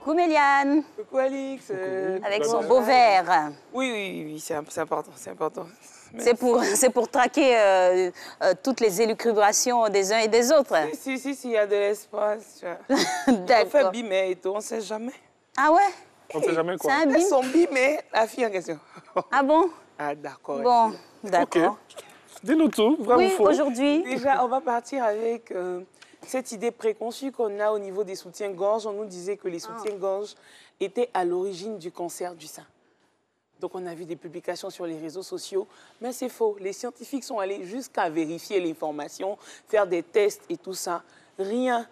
Coucou Méliane. Coucou Alix. Avec son beau verre. Oui, c'est important, c'est important. C'est pour traquer toutes les élucubrations des uns et des autres. Si, il y a de l'espace. D'accord. On fait bimer et tout, on ne sait jamais. Ah ouais? On ne sait jamais quoi. C'est un bim? Elles sont bimées, la fille en question. Ah bon? Ah d'accord. Bon, d'accord. Okay. Dis-nous tout, vrai ou faux? Oui, aujourd'hui. Déjà, on va partir avec cette idée préconçue qu'on a au niveau des soutiens-gorge. On nous disait que les soutiens-gorge étaient à l'origine du cancer du sein. Donc, on a vu des publications sur les réseaux sociaux, mais c'est faux. Les scientifiques sont allés jusqu'à vérifier l'information, faire des tests et tout ça. Rien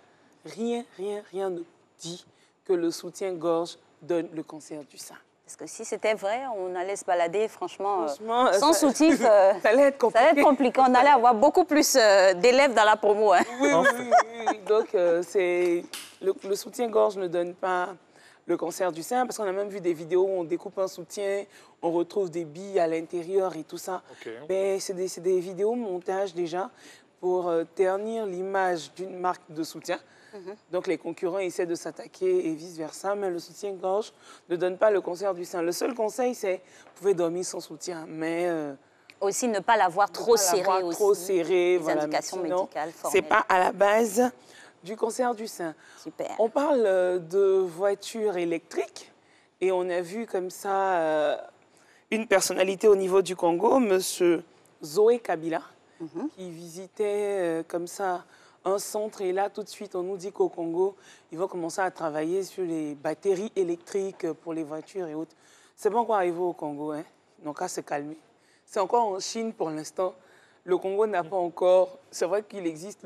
ne dit que le soutien-gorge donne le cancer du sein. Parce que si c'était vrai, on allait se balader, franchement sans ça, soutif. ça allait être compliqué. Ça allait être compliqué. On allait avoir beaucoup plus d'élèves dans la promo. Hein. Oui. Donc, le soutien-gorge ne donne pas le cancer du sein, parce qu'on a même vu des vidéos où on découpe un soutien, on retrouve des billes à l'intérieur et tout ça. Okay. Mais c'est des vidéos montage déjà pour ternir l'image d'une marque de soutien. Donc, les concurrents essaient de s'attaquer et vice-versa, mais le soutien-gorge ne donne pas le cancer du sein. Le seul conseil, c'est vous pouvez dormir sans soutien, mais... aussi ne pas l'avoir trop serré aussi. Trop serré, les indications médicales formelles. C'est pas à la base du cancer du sein. Super. On parle de voitures électriques et on a vu comme ça une personnalité au niveau du Congo, monsieur Zoé Kabila, qui visitait comme ça un centre. Et là, tout de suite, on nous dit qu'au Congo, ils vont commencer à travailler sur les batteries électriques pour les voitures et autres. C'est pas encore arrivé au Congo, hein. Donc, à se calmer. C'est encore en Chine pour l'instant. Le Congo n'a pas encore... C'est vrai qu'il existe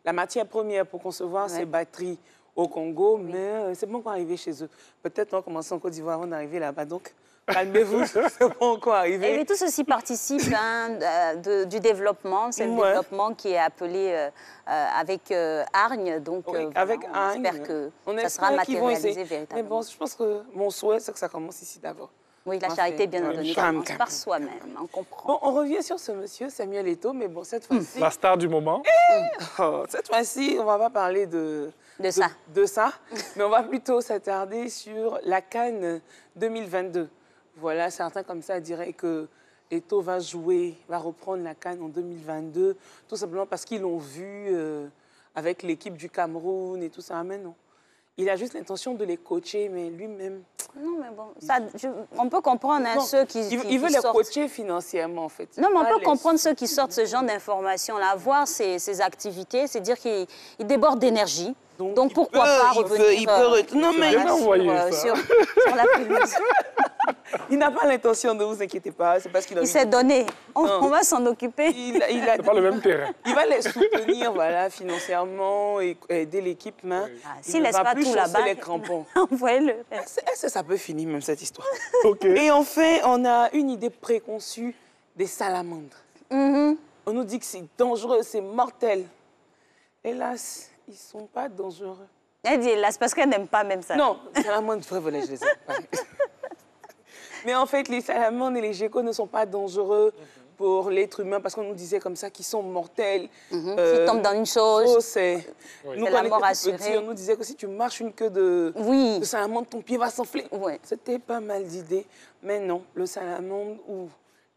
la matière première pour concevoir ces batteries au Congo, mais c'est pas encore arrivé chez eux. Peut-être on va commencer en Côte d'Ivoire avant d'arriver là-bas. Donc, calmez-vous, c'est pas encore arrivé. Et tout ceci participe du développement. C'est le développement qui est appelé avec Hargne. Donc, avec on Hargne, espère que ça sera espère qu'ils vont matérialisé essayer. véritablement. Mais bon, je pense que mon souhait, c'est que ça commence ici d'abord. Oui, la charité, bien entendu, commence par soi-même, on comprend. Bon, on revient sur ce monsieur, Samuel Eto'o, mais bon, cette fois-ci... La star du moment. Cette fois-ci, on ne va pas parler de ça, mais on va plutôt s'attarder sur la CAN 2022. Voilà, certains comme ça diraient que Eto'o va reprendre la CAN en 2022, tout simplement parce qu'ils l'ont vu avec l'équipe du Cameroun et tout ça. Mais non. Il a juste l'intention de les coacher, mais lui-même... Non, mais bon, on peut comprendre ceux qui il veut les coacher financièrement, en fait. Non, mais on peut comprendre ceux qui sortent ce genre d'informations-là. Voir ces activités, c'est dire qu'il déborde d'énergie. Donc pourquoi pas revenir non, mais sur la pelouse. Il n'a pas l'intention, ne vous inquiétez pas. C'est parce qu'il s'est donné. On va s'en occuper. C'est pas le même terrain. Il va les soutenir, voilà, financièrement et aider l'équipe. S'il laisse pas tout là-bas, les crampons. Envoyez-le. Est-ce que ça peut finir même cette histoire? Okay. Et enfin, on a une idée préconçue des salamandres. On nous dit que c'est dangereux, c'est mortel. Hélas, ils ne sont pas dangereux. Elle dit hélas parce qu'elle n'aime pas même ça. Non, les salamandres, je les aime pas. Mais en fait, les salamandres et les geckos ne sont pas dangereux pour l'être humain parce qu'on nous disait comme ça qu'ils sont mortels. S'ils tombent dans une chose, c'est la mort assurée. On nous disait que si tu marches une queue de salamandre, ton pied va s'enfler. C'était pas mal d'idées. Mais non, le salamandre ou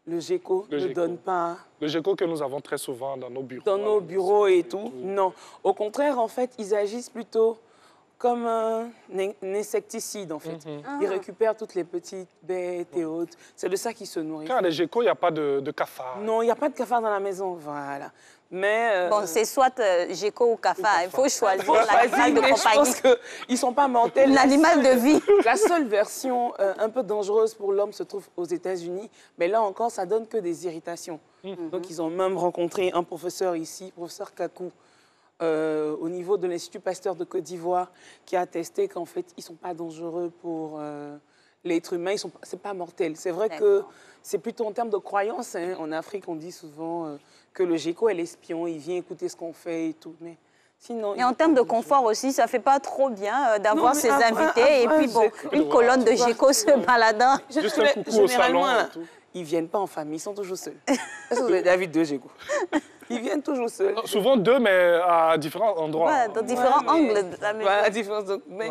le gecko ne donne pas... Le gecko que nous avons très souvent dans nos bureaux. Dans nos bureaux et tout. Non. Au contraire, en fait, ils agissent plutôt comme un insecticide, en fait. Ils récupèrent toutes les petites bêtes et autres. C'est de ça qu'ils se nourrissent. Car les geckos, il n'y a pas de cafard. Non, il n'y a pas de cafard dans la maison, voilà. Mais... Bon, c'est soit gecko ou cafard. Il faut choisir l'animal de compagnie. Je pense qu'ils ne sont pas mortels. L'animal de vie. La seule version un peu dangereuse pour l'homme se trouve aux États-Unis. Mais là encore, ça donne que des irritations. Donc, ils ont même rencontré un professeur ici, professeur Kakou, au niveau de l'Institut Pasteur de Côte d'Ivoire, qui a attesté qu'en fait, ils ne sont pas dangereux pour l'être humain. Ce n'est pas mortel. C'est vrai que c'est plutôt en termes de croyance. Hein. En Afrique, on dit souvent que le gecko est l'espion, il vient écouter ce qu'on fait et tout. Mais sinon, et en termes de confort aussi, ça ne fait pas trop bien d'avoir ces invités. Et puis, bon, une colonne de geckos se baladant. Juste un coucou au salon. Ils ne viennent pas en famille, ils sont toujours seuls. Est-ce que vous avez déjà vu deux geckos? Ils viennent toujours seuls. Souvent deux, mais à différents endroits. Ouais, dans différents angles de la maison. Voilà, différence. Mais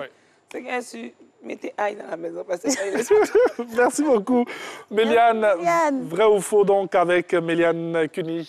C'est que mettez aïe dans la maison parce que Merci beaucoup. Méliane, vrai ou faux donc avec Méliane Cuny.